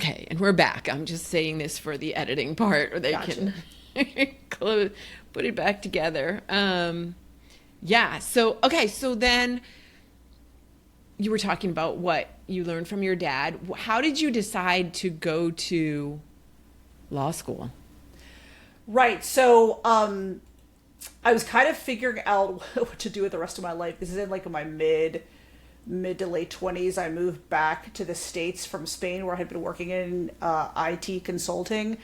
Okay, and we're back. I'm just saying this for the editing part, or they Gotcha. can put it back together. Yeah. So, okay. So then you were talking about what you learned from your dad. How did you decide to go to law school? Right. So, I was kind of figuring out what to do with the rest of my life. This is in like my mid to late 20s. I moved back to the States from Spain, where I had been working in IT consulting.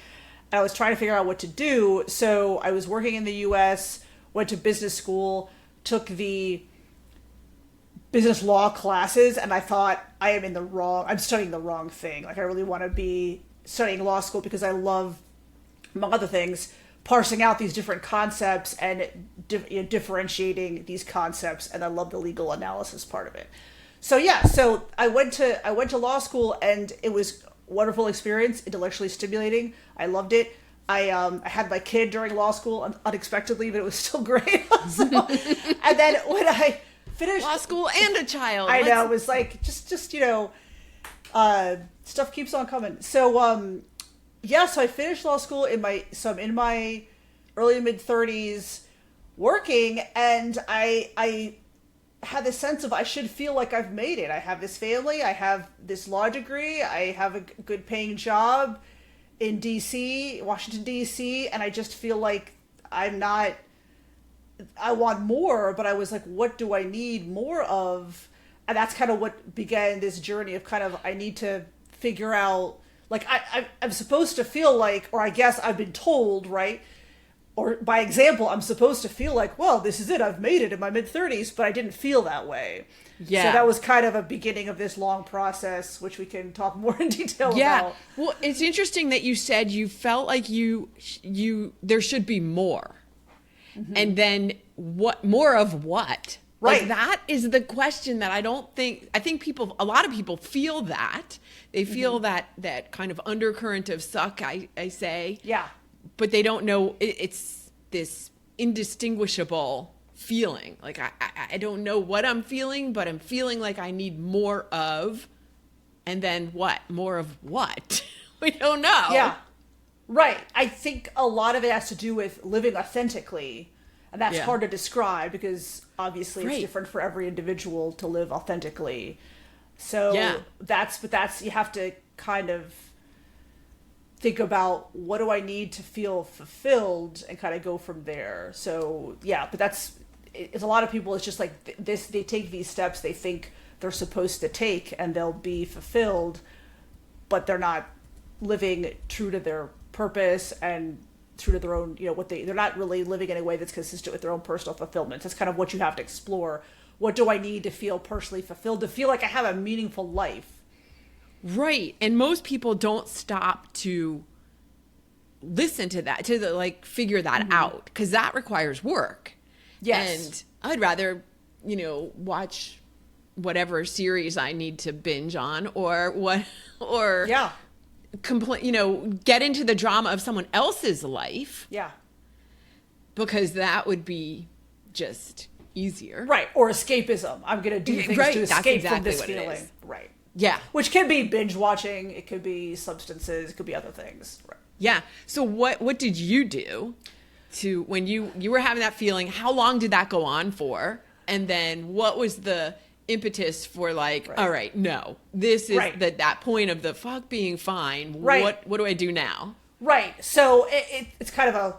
And I was trying to figure out what to do. So I was working in the US, went to business school, took the business law classes, and I thought I'm studying the wrong thing. Like, I really want to be studying law school because I love, among other things, parsing out these different concepts and differentiating these concepts, and I love the legal analysis part of it. So yeah, so I went to law school, and it was a wonderful experience, intellectually stimulating. I loved it. I had my kid during law school unexpectedly, but it was still great. So, and then when I finished Law school and a child. I know, it was like just stuff keeps on coming. So yeah, so I finished law school I'm in my early mid 30s working, and I had this sense of I should feel like I've made it. I have this family, I have this law degree, I have a good paying job in Washington DC, and I just feel like I want more, but I was like, what do I need more of? And that's kind of what began this journey of kind of, I need to figure out, like, I'm supposed to feel like, or I guess I've been told, right? Or by example, I'm supposed to feel like, well, this is it. I've made it in my mid-30s, but I didn't feel that way. Yeah. So that was kind of a beginning of this long process, which we can talk more in detail about. Well, it's interesting that you said you felt like there should be more. Mm-hmm. And then more of what? Right. Like, that is the question that I think a lot of people feel that. They feel that kind of undercurrent of suck, I say. Yeah. But they don't know, it's this indistinguishable feeling. Like, I don't know what I'm feeling, but I'm feeling like I need more of, and then what? More of what? We don't know. Yeah. Right. I think a lot of it has to do with living authentically. And that's hard to describe because obviously it's different for every individual to live authentically. So that's you have to kind of think about, what do I need to feel fulfilled, and kind of go from there. So yeah, but it's a lot of people, it's just like this, they take these steps they think they're supposed to take and they'll be fulfilled, but they're not living true to their purpose and true to their own, they're not really living in a way that's consistent with their own personal fulfillment. That's kind of what you have to explore. What do I need to feel personally fulfilled, to feel like I have a meaningful life? Right. And most people don't stop to listen to that, to figure that out, because that requires work. Yes. And I'd rather, watch whatever series I need to binge on, get into the drama of someone else's life. Yeah. Because that would be just easier. Right. Or escapism. I'm going to do things to escape from this feeling. Right. Yeah. Which can be binge watching. It could be substances. It could be other things. Right. Yeah. So what did you do to, when you were having that feeling, how long did that go on for? And then what was the impetus for all right, no, this is that point of the fuck being fine. Right. What do I do now? Right. So it's kind of a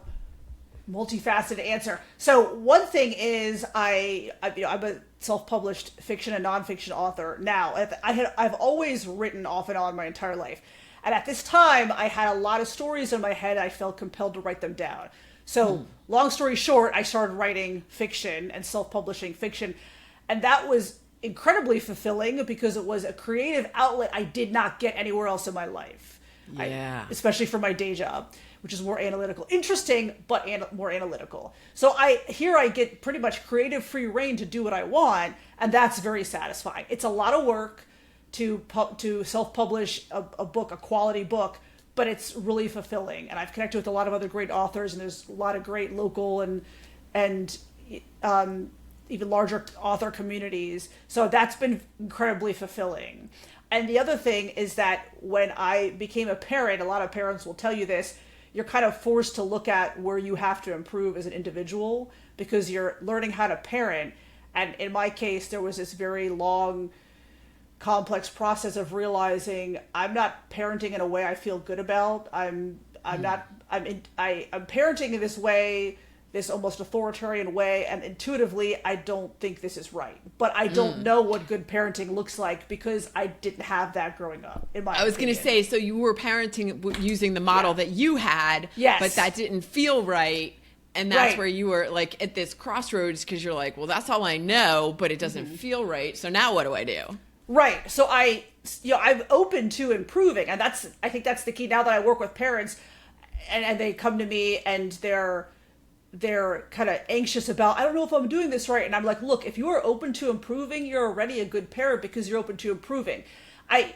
multifaceted answer. So one thing is I'm a self-published fiction and nonfiction author now. I've always written off and on my entire life. And at this time, I had a lot of stories in my head. I felt compelled to write them down. So long story short, I started writing fiction and self-publishing fiction. And that was incredibly fulfilling because it was a creative outlet I did not get anywhere else in my life. Yeah. Especially for my day job, which is more analytical. Interesting, but more analytical. So I get pretty much creative free reign to do what I want, and that's very satisfying. It's a lot of work to self-publish a book, a quality book, but it's really fulfilling. And I've connected with a lot of other great authors, and there's a lot of great local and even larger author communities. So that's been incredibly fulfilling. And the other thing is that when I became a parent, a lot of parents will tell you this, you're kind of forced to look at where you have to improve as an individual because you're learning how to parent. And in my case, there was this very long, complex process of realizing I'm not parenting in a way I feel good about. I'm parenting in this way, this almost authoritarian way, and intuitively I don't think this is right. But I don't know what good parenting looks like because I didn't have that growing up. I was going to say, so you were parenting using the model that you had, yes, but that didn't feel right. And that's where you were like at this crossroads because you're like, well, that's all I know, but it doesn't feel right. So now what do I do? Right. So I'm open to improving. And I think that's the key now that I work with parents and they come to me and they're kind of anxious about, I don't know if I'm doing this right. And I'm like, look, if you are open to improving, you're already a good parent because you're open to improving. I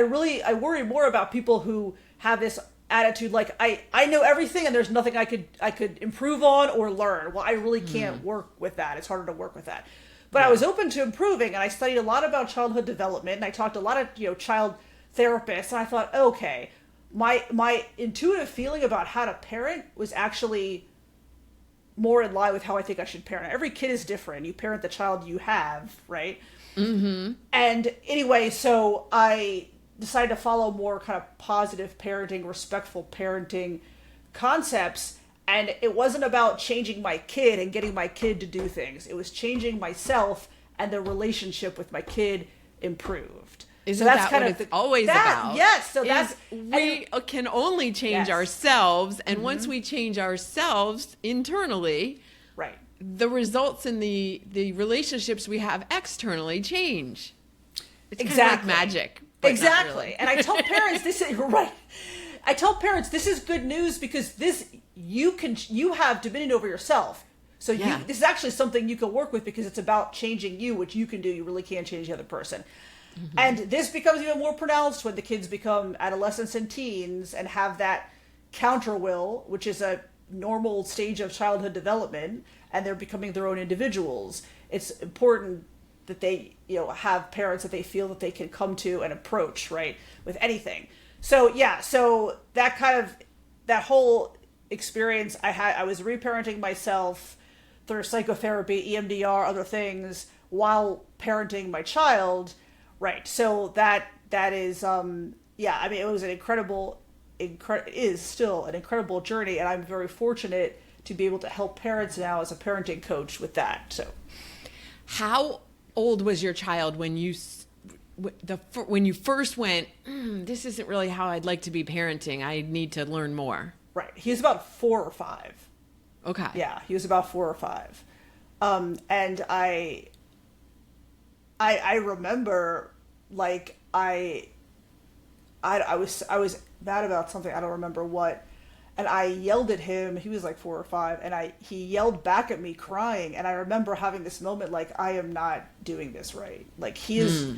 worry more about people who have this attitude like I know everything and there's nothing I could improve on or learn. Well, I really can't work with that. It's harder to work with that. But I was open to improving, and I studied a lot about childhood development, and I talked to a lot of child therapists, and I thought, okay, my intuitive feeling about how to parent was actually more in line with how I think I should parent. Every kid is different. You parent the child you have, right? Mm-hmm. And anyway, so I decided to follow more kind of positive parenting, respectful parenting concepts. And it wasn't about changing my kid and getting my kid to do things. It was changing myself, and the relationship with my kid improved. Isn't that what it's always about? Yes. So we can only change ourselves. And once we change ourselves internally, right, the results in the relationships we have externally change. It's kind of like magic. Exactly. Really. And I tell parents this is right. I tell parents this is good news because you have dominion over yourself. So this is actually something you can work with because it's about changing you, which you can do. You really can't change the other person. Mm-hmm. And this becomes even more pronounced when the kids become adolescents and teens and have that counter will, which is a normal stage of childhood development, and they're becoming their own individuals. It's important that they have parents that they feel that they can come to and approach, right, with anything. So so that whole experience I was reparenting myself through psychotherapy, EMDR, other things while parenting my child, right? So that is I mean, it was it is still an incredible journey, and I'm very fortunate to be able to help parents now as a parenting coach with that. So how old was your child when you first went, this isn't really how I'd like to be parenting, I need to learn more? Right. He was about 4 or 5. Okay. Yeah, he was about 4 or 5. And I remember, like, I was mad about something, I don't remember what, and I yelled at him. He was like 4 or 5, and he yelled back at me crying, and I remember having this moment like, I am not doing this right. Like, he is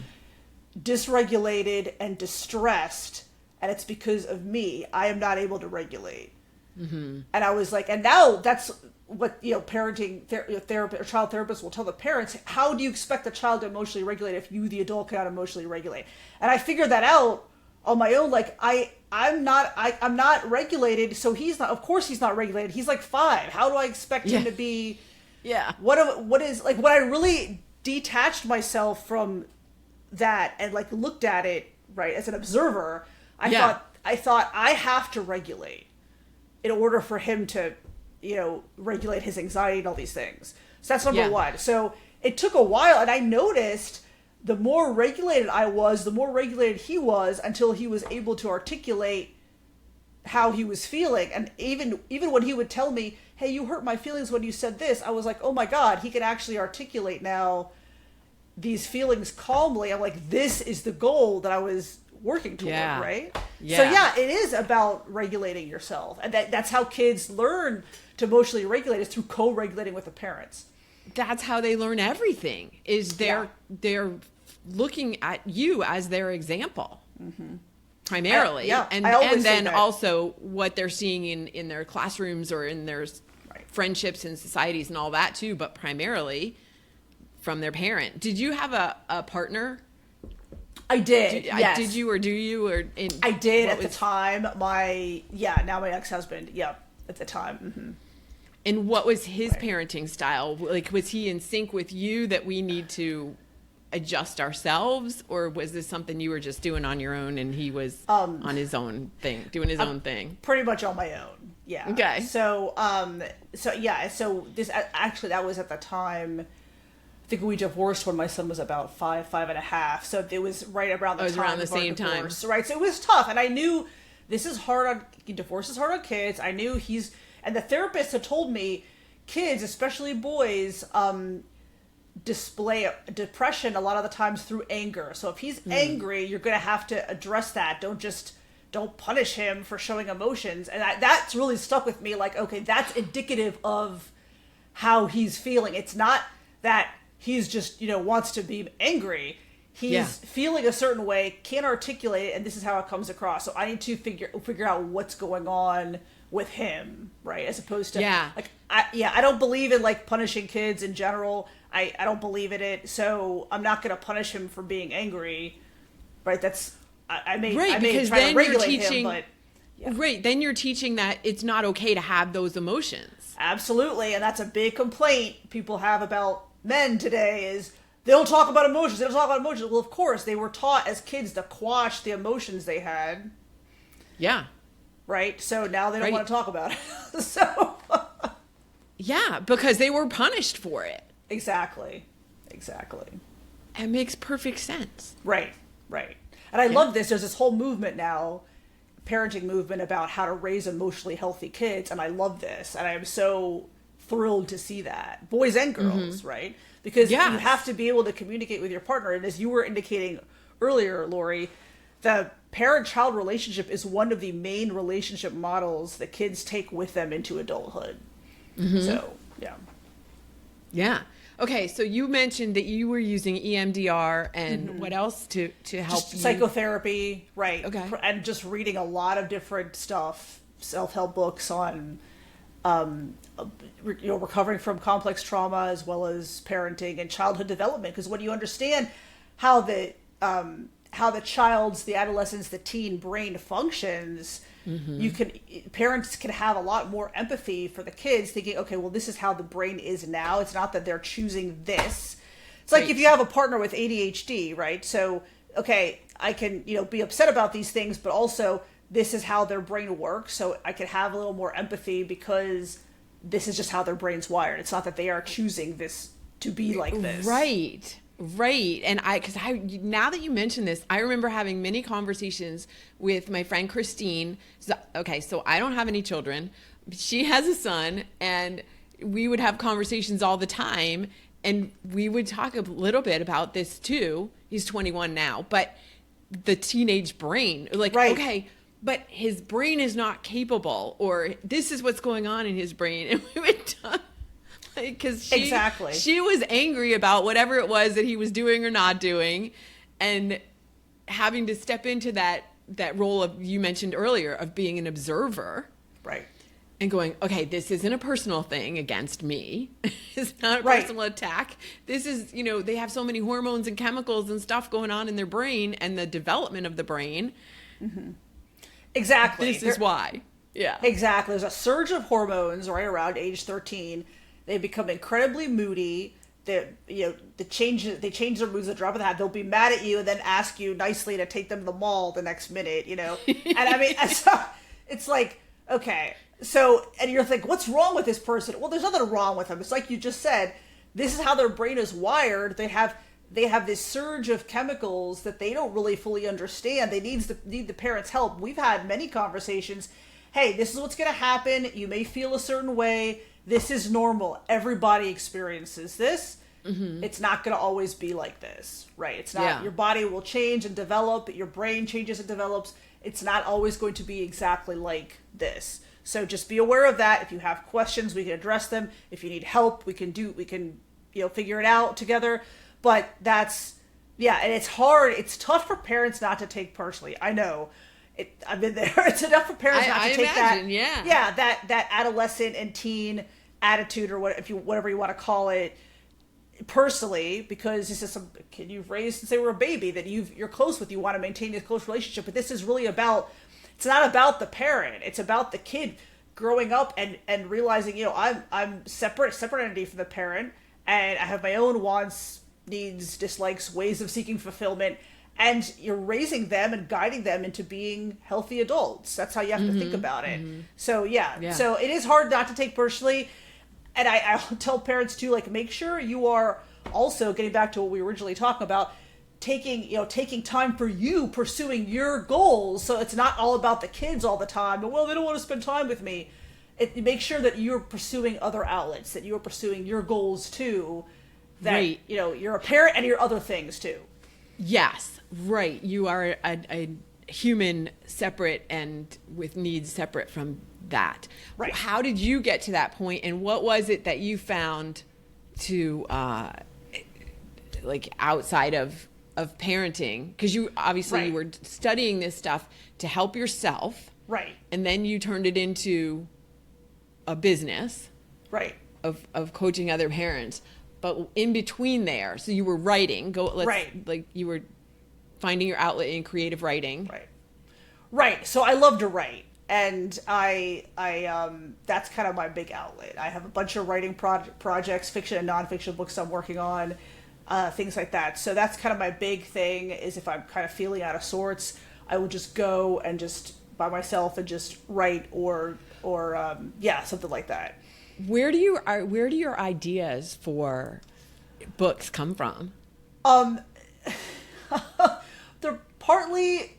dysregulated and distressed, and it's because of me. I am not able to regulate. Mm-hmm. And I was like, and now that's what parenting therapist or child therapists will tell the parents. How do you expect the child to emotionally regulate if you, the adult, cannot emotionally regulate? And I figured that out on my own. Like I'm not regulated, so he's not. Of course, he's not regulated. He's like 5. How do I expect him to be? Yeah. What is like when I really detached myself from that and like looked at it right as an observer, I thought I have to regulate in order for him to regulate his anxiety and all these things. So that's number one. So it took a while, and I noticed the more regulated I was, the more regulated he was, until he was able to articulate how he was feeling. And even when he would tell me, hey, you hurt my feelings when you said this, I was like, oh my God, he can actually articulate now these feelings calmly. I'm like, this is the goal that I was working toward, right? Yeah. So it is about regulating yourself. And that's how kids learn to emotionally regulate, is through co-regulating with the parents. That's how they learn everything, is they're looking at you as their example. Mm-hmm. Primarily. And then also what they're seeing in their classrooms or in their friendships and societies and all that too, but primarily from their parent. Did you have a partner? I did. Yes. Did you or do you or I did at the time. Now my ex-husband. Yep, at the time. Mm-hmm. And what was his parenting style? Like, was he in sync with you that we need to adjust ourselves, or was this something you were just doing on your own and he was on his own thing, doing his own thing? Pretty much on my own. Yeah. Okay. So this actually, that was at the time. I think we divorced when my son was about 5.5. So it was right around the time. Around the same time. Right. So it was tough. And I knew this is hard divorce is hard on kids. I knew and the therapist had told me kids, especially boys, display depression a lot of the times through anger. So if he's angry, you're going to have to address that. Don't punish him for showing emotions. And that's really stuck with me. Like, okay, that's indicative of how he's feeling. It's not that he's just, wants to be angry. He's feeling a certain way, can't articulate it, and this is how it comes across. So I need to figure out what's going on with him, right? As opposed to, I don't believe in, like, punishing kids in general. I don't believe in it, so I'm not going to punish him for being angry, right? I may try to regulate him, but... Yeah. Right, then you're teaching that it's not okay to have those emotions. Absolutely, and that's a big complaint people have about men today is they don't talk about emotions. Well, of course, they were taught as kids to quash the emotions they had. Yeah. Right? So now they don't want to talk about it. So... Yeah, because they were punished for it. Exactly. It makes perfect sense. Right. And I love this. There's this whole movement now, parenting movement, about how to raise emotionally healthy kids. And I love this. And I am so thrilled to see that. Boys and girls, right? Because you have to be able to communicate with your partner. And as you were indicating earlier, Lori, the parent-child relationship is one of the main relationship models that kids take with them into adulthood. Mm-hmm. So, yeah. Yeah. Okay, so you mentioned that you were using EMDR and what else to help just you? Psychotherapy, right. Okay. And just reading a lot of different stuff, self-help books on recovering from complex trauma as well as parenting and childhood development. Because when you understand how the child's, the adolescent's, the teen brain functions, parents can have a lot more empathy for the kids, thinking, okay, well, this is how the brain is now. It's not that they're choosing this. It's like if you have a partner with ADHD, right? So, okay, I can, be upset about these things, but also this is how their brain works. So I can have a little more empathy because this is just how their brain's wired. It's not that they are choosing this to be like this. Right. And now that you mention this, I remember having many conversations with my friend Christine. So I don't have any children. She has a son, and we would have conversations all the time, and we would talk a little bit about this too. He's 21 now, but the teenage brain, okay, but his brain is not capable, or this is what's going on in his brain. And we would talk. Because she was angry about whatever it was that he was doing or not doing, and having to step into that role of, you mentioned earlier, of being an observer, right? And going, okay, this isn't a personal thing against me. It's not a personal attack. This is, they have so many hormones and chemicals and stuff going on in their brain and the development of the brain. Mm-hmm. Exactly. This is why. Yeah. Exactly. There's a surge of hormones right around age 13. They become incredibly moody. They change their moods at the drop of the hat. They'll be mad at you and then ask you nicely to take them to the mall the next minute, And I mean, it's like, okay, so, and you're like, what's wrong with this person? Well, there's nothing wrong with them. It's like you just said, this is how their brain is wired. They have this surge of chemicals that they don't really fully understand. They need the parents' help. We've had many conversations. Hey, this is what's going to happen. You may feel a certain way. This is normal. Everybody experiences this. Mm-hmm. It's not going to always be like this, right? It's not. Yeah. Your body will change and develop. Your brain changes and develops. It's not always going to be exactly like this. So just be aware of that. If you have questions, we can address them. If you need help, we can figure it out together. But and it's hard. It's tough for parents not to take personally. I know. I've been there. It's enough for parents not to take imagine, that adolescent and teen attitude, or whatever you want to call it. personally, because this is some kid you've raised since they were a baby that you're close with, you want to maintain this close relationship, but this is really about, it's not about the parent, it's about the kid growing up and realizing, I'm separate entity from the parent, and I have my own wants, needs, dislikes, ways of seeking fulfillment, and you're raising them and guiding them into being healthy adults. That's how you have to think about it. So so it is hard not to take personally. And I tell parents too, like, make sure you are also, getting back to what we were originally talking about, taking time for you, pursuing your goals. So it's not all about the kids all the time. Well, they don't want to spend time with me. Make sure that you're pursuing other outlets, that you're pursuing your goals too. That, Right. You're a parent and you're other things too. Yes, right. You are a human separate and with needs separate from that. Right. How did you get to that point, and what was it that you found to like outside of parenting? Because you obviously Right. you were studying this stuff to help yourself, Right. and then you turned it into a business Right. of coaching other parents. But in between there, so you were writing, Right. like you were finding your outlet in creative writing. Right. So I love to write, and I that's kind of my big outlet. I have a bunch of writing projects, fiction and nonfiction books I'm working on, things like that. So that's kind of my big thing, is if I'm kind of feeling out of sorts, I will just go and just by myself and just write or something like that. Where do your ideas for books come from? They're partly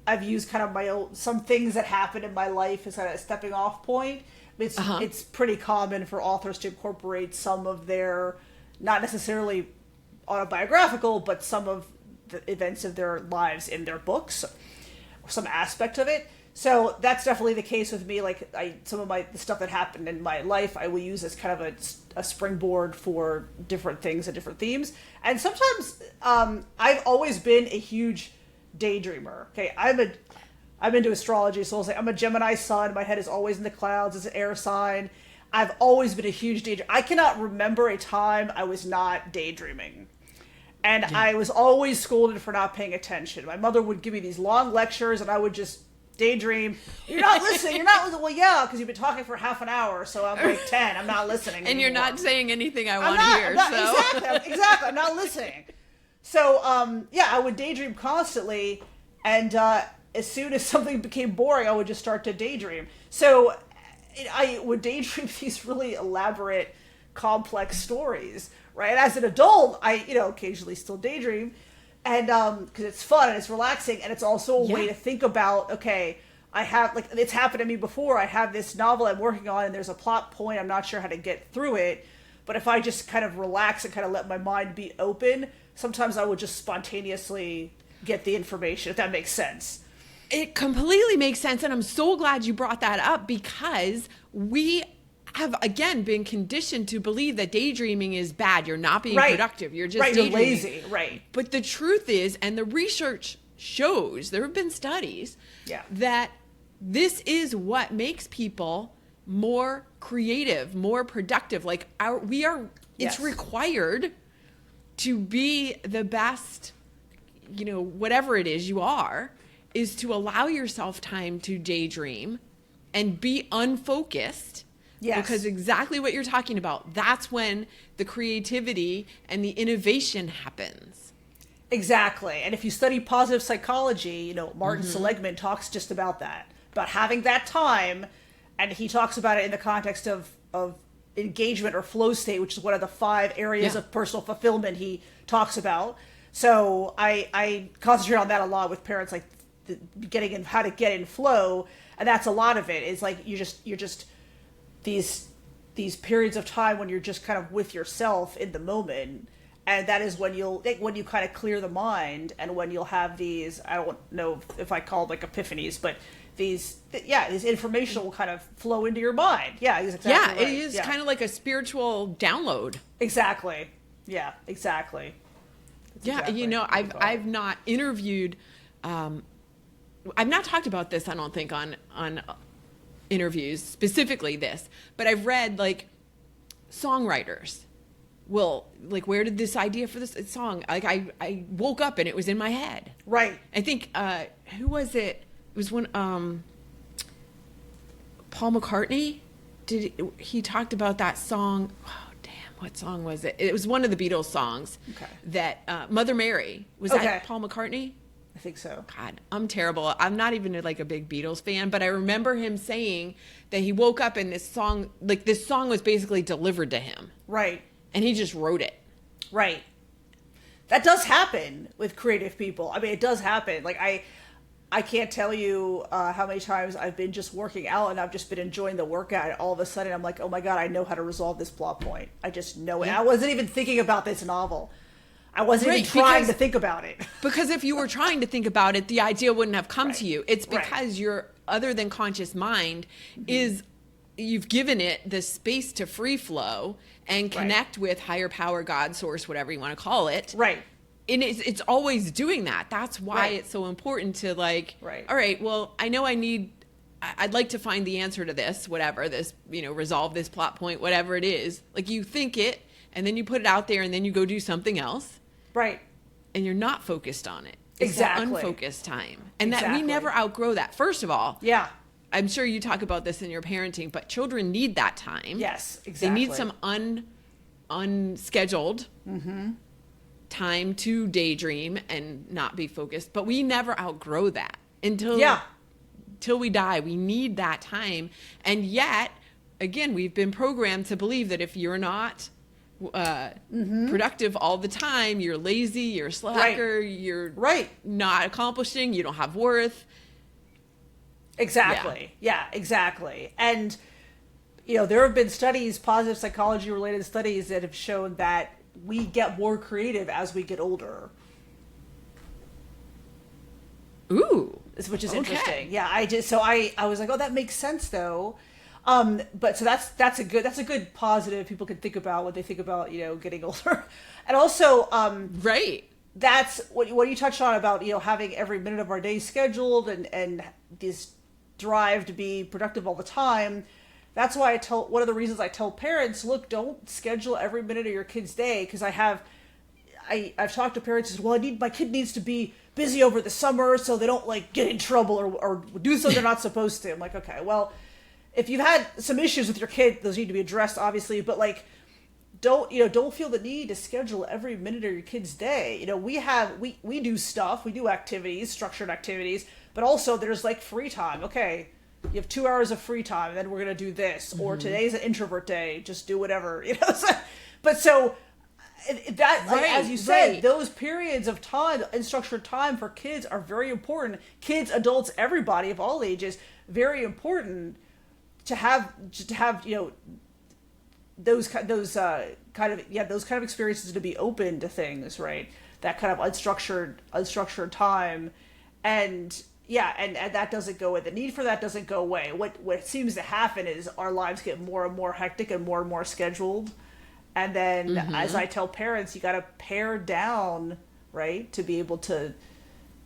I've used kind of my own, some things that happened in my life as kind of a stepping off point. It's pretty common for authors to incorporate some of their, not necessarily autobiographical, but some of the events of their lives in their books, or some aspect of it. So that's definitely the case with me. Like some of the stuff that happened in my life, I will use as kind of a springboard for different things and different themes. And sometimes I've always been a huge daydreamer. Okay, I'm into astrology, so I'll say I'm a Gemini sun. My head is always in the clouds. It's an air sign. I've always been a huge daydreamer. I cannot remember a time I was not daydreaming. And I was always scolded for not paying attention. My mother would give me these long lectures, and I would just daydream. You're not listening. You're not listening. Well, yeah, because you've been talking for half an hour, so I'm like 10. I'm not listening And anymore. you're not saying anything I want to hear. Exactly. I'm not listening. So, I would daydream constantly, and as soon as something became boring, I would just start to daydream. So I would daydream these really elaborate, complex stories, right? As an adult, I, occasionally still daydream, and because it's fun and it's relaxing, and it's also a way to think about, okay, I have, like, it's happened to me before. I have this novel I'm working on, and there's a plot point. I'm not sure how to get through it, but if I just kind of relax and kind of let my mind be open, sometimes I would just spontaneously get the information, if that makes sense. It completely makes sense, and I'm so glad you brought that up, because we have, again, been conditioned to believe that daydreaming is bad. You're not being productive. You're just daydreaming. You're lazy, right. But the truth is, and the research shows, there have been studies, that this is what makes people more creative, more productive. Like, it's required to be the best, whatever it is you are, is to allow yourself time to daydream and be unfocused. Yes. Because exactly what you're talking about, that's when the creativity and the innovation happens. Exactly. And if you study positive psychology, Martin Seligman talks just about that, about having that time. And he talks about it in the context of engagement or flow state, which is one of the 5 areas of personal fulfillment he talks about. So I concentrate on that a lot with parents, like getting in, how to get in flow. And that's a lot of it. It's like you're just these periods of time when you're just kind of with yourself in the moment. And that is when you kind of clear the mind, and when you'll have these, I don't know if I call it like epiphanies, but these information will kind of flow into your mind. Yeah, exactly. Yeah, right. it is kind of like a spiritual download. Exactly. Yeah, exactly. I've not interviewed, I've not talked about this, I don't think, on interviews, specifically this, but I've read, like, songwriters will, like, where did this idea for this song? Like, I woke up and it was in my head. Right. I think, who was it? It was when Paul McCartney he talked about that song. Oh, damn, what song was it? It was one of the Beatles songs. Okay. That Mother Mary. Was that Paul McCartney? I think so. God, I'm terrible. I'm not even like a big Beatles fan, but I remember him saying that he woke up and this song was basically delivered to him. Right. And he just wrote it. Right. That does happen with creative people. I mean, it does happen. Like, I can't tell you how many times I've been just working out and I've just been enjoying the workout, and all of a sudden I'm like, oh my God, I know how to resolve this plot point. I just know it. Yeah. I wasn't even thinking about this novel. I wasn't even trying to think about it. Because if you were trying to think about it, the idea wouldn't have come to you. It's because your other than conscious mind is, you've given it the space to free flow and connect with higher power, God, source, whatever you want to call it. Right. And it's always doing that. That's why it's so important to, like, all right, well, I know I'd like to find the answer to this, whatever, this, resolve this plot point, whatever it is. Like, you think it, and then you put it out there, and then you go do something else. Right. And you're not focused on it. It's Exactly. that unfocused time. And that we never outgrow that. First of all, I'm sure you talk about this in your parenting, but children need that time. Yes, exactly. They need some unscheduled time to daydream and not be focused. But we never outgrow that until we die. We need that time. And yet, again, we've been programmed to believe that if you're not productive all the time, you're lazy, you're a slacker, you're not accomplishing, you don't have worth. Exactly. Yeah, exactly. And, there have been studies, positive psychology related studies, that have shown that we get more creative as we get older. Ooh. Which is interesting. Yeah, I was like, oh, that makes sense though. But so that's a good positive people can think about when they think about, getting older. And also, that's what you touched on about, having every minute of our day scheduled and this drive to be productive all the time. That's why one of the reasons I tell parents, look, don't schedule every minute of your kid's day. Cause I've talked to parents who say, well, my kid needs to be busy over the summer so they don't like get in trouble or do something they're not supposed to. I'm like, okay, well, if you've had some issues with your kid, those need to be addressed, obviously. But like, don't feel the need to schedule every minute of your kid's day. We do stuff, we do activities, structured activities, but also there's like free time. Okay, you have 2 hours of free time, and then we're gonna do this. Or today's an introvert day, just do whatever. But so that, like, as you said, those periods of time, unstructured time for kids are very important. Kids, adults, everybody of all ages, very important. To have those kind of experiences, to be open to things, right? That kind of unstructured time, and that doesn't go away. The need for that doesn't go away. What seems to happen is our lives get more and more hectic and more scheduled, and then as I tell parents, you got to pare down, right, to be able to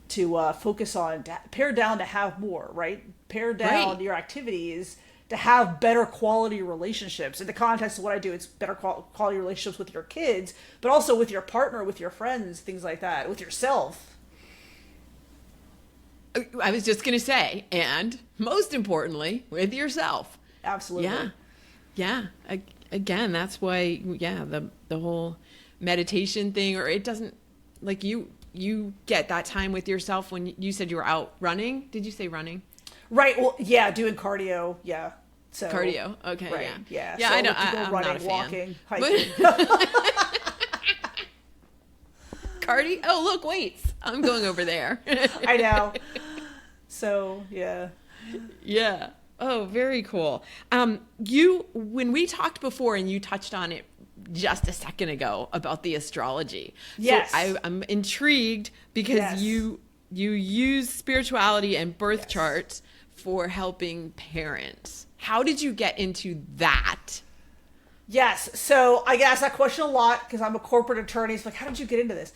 focus on, pare down to have more, right? Pare down your activities to have better quality relationships. In the context of what I do, it's better quality relationships with your kids, but also with your partner, with your friends, things like that, with yourself. I was just going to say, and most importantly, with yourself. Absolutely. Yeah. Again, that's why, the whole meditation thing, or it doesn't, like, you get that time with yourself when you said you were out running. Did you say running? Right. Well, yeah, doing cardio. Yeah. So cardio. Okay. Right, Yeah. So I'm running, not a fan. Walking, hiking. Cardio. Oh, look, weights. I'm going over there. I know. So yeah. Yeah. Oh, very cool. When we talked before, and you touched on it just a second ago about the astrology. Yes. So I'm intrigued because you use spirituality and birth charts for helping parents. How did you get into that? Yes. So I get asked that question a lot because I'm a corporate attorney. So like, how did you get into this?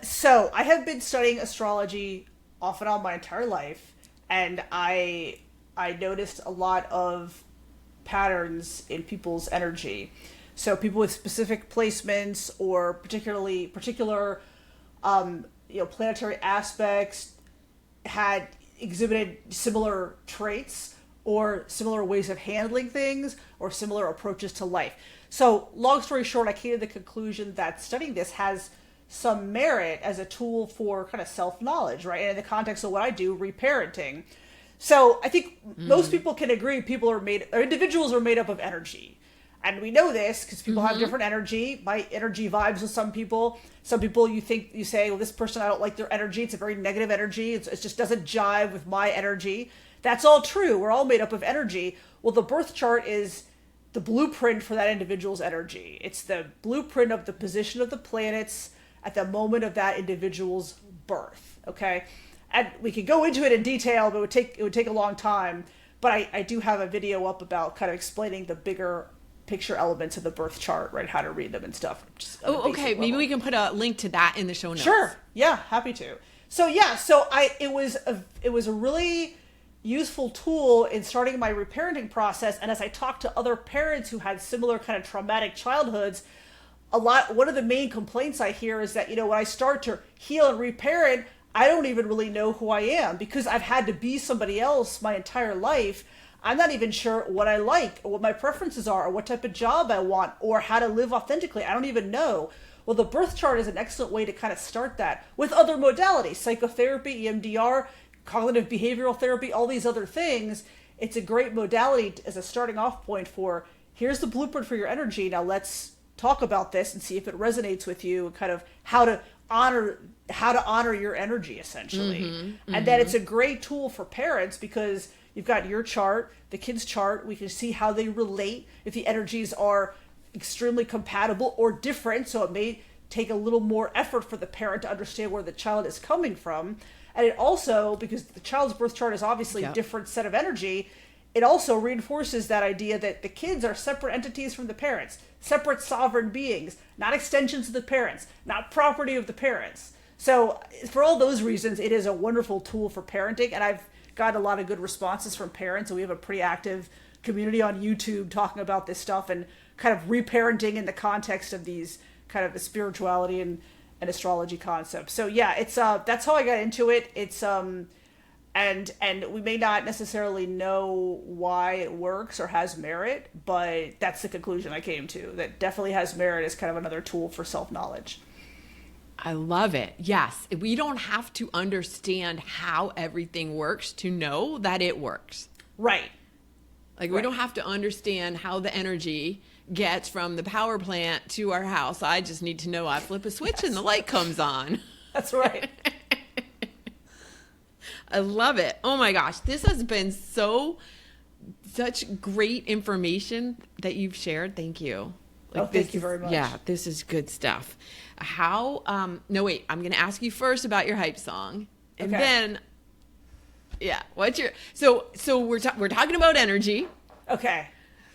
So I have been studying astrology off and on my entire life, and I noticed a lot of patterns in people's energy. So people with specific placements or particular planetary aspects had exhibited similar traits or similar ways of handling things or similar approaches to life. So long story short, I came to the conclusion that studying this has some merit as a tool for kind of self-knowledge, right? And in the context of what I do, reparenting. So I think most people can agree individuals are made up of energy. And we know this because people have different energy. My energy vibes with some people. Some people you say, well, this person, I don't like their energy. It's a very negative energy. It just doesn't jive with my energy. That's all true. We're all made up of energy. Well, the birth chart is the blueprint for that individual's energy. It's the blueprint of the position of the planets at the moment of that individual's birth. Okay, and we could go into it in detail, but it would take a long time. But I do have a video up about kind of explaining the bigger picture elements of the birth chart, right? How to read them and stuff. Oh, okay. Maybe we can put a link to that in the show notes. Sure. Yeah, happy to. So it was a really useful tool in starting my reparenting process. And as I talked to other parents who had similar kind of traumatic childhoods, one of the main complaints I hear is that, when I start to heal and reparent, I don't even really know who I am because I've had to be somebody else my entire life. I'm not even sure what I like or what my preferences are or what type of job I want or how to live authentically. I don't even know. Well, the birth chart is an excellent way to kind of start that with other modalities, psychotherapy, EMDR, cognitive behavioral therapy, all these other things. It's a great modality as a starting off point for, here's the blueprint for your energy. Now let's talk about this and see if it resonates with you and kind of how to honor your energy essentially. And then it's a great tool for parents because you've got your chart, the kid's chart. We can see how they relate, if the energies are extremely compatible or different. So it may take a little more effort for the parent to understand where the child is coming from. And it also, because the child's birth chart is obviously a different set of energy, it also reinforces that idea that the kids are separate entities from the parents, separate sovereign beings, not extensions of the parents, not property of the parents. So for all those reasons, it is a wonderful tool for parenting. And I've got a lot of good responses from parents. And we have a pretty active community on YouTube talking about this stuff and kind of reparenting in the context of these kind of the spirituality and astrology concepts. So yeah, it's that's how I got into it. It's and we may not necessarily know why it works or has merit, but that's the conclusion I came to. That definitely has merit as kind of another tool for self-knowledge. I love it. Yes. We don't have to understand how everything works to know that it works. Right. Like we don't have to understand how the energy gets from the power plant to our house. I just need to know I flip a switch and the light comes on. That's right. I love it. Oh my gosh. This has been such great information that you've shared. Thank you. Thank you very much. Yeah, this is good stuff. I'm going to ask you first about your hype song. And then, so we're talking about energy. Okay.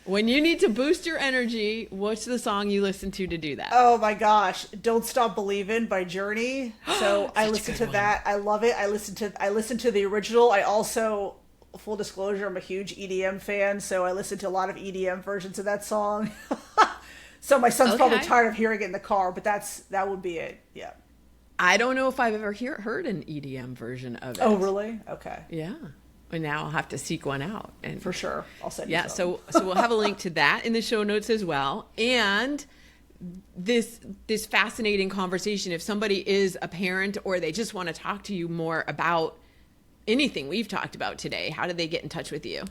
When you need to boost your energy, what's the song you listen to do that? Oh my gosh, "Don't Stop Believin'" by Journey. So I listened to that. I love it. I listened to the original. I also, full disclosure, I'm a huge EDM fan, so I listened to a lot of EDM versions of that song. So my son's probably tired of hearing it in the car, but that would be it. Yeah. I don't know if I've ever heard an EDM version of it. Oh, really? Okay. Yeah. And now I'll have to seek one out. And for sure. I'll send you some. So we'll have a link to that in the show notes as well. And this fascinating conversation, if somebody is a parent or they just want to talk to you more about anything we've talked about today, how do they get in touch with you?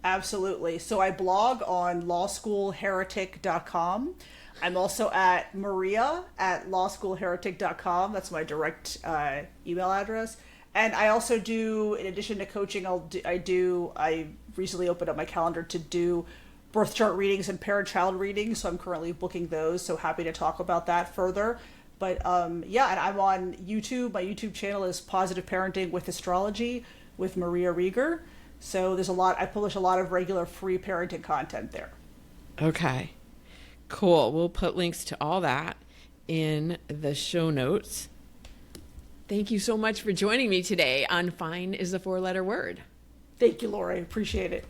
Absolutely. So I blog on lawschoolheretic.com. I'm also at Maria at lawschoolheretic.com. That's my direct email address. And I also do, in addition to coaching, I recently opened up my calendar to do birth chart readings and parent-child readings. So I'm currently booking those. So happy to talk about that further. But and I'm on YouTube. My YouTube channel is Positive Parenting with Astrology with Maria Riegger. So I publish a lot of regular free parenting content there. Okay, cool. We'll put links to all that in the show notes. Thank you so much for joining me today on Fine is a 4-letter word. Thank you, Lori. Appreciate it.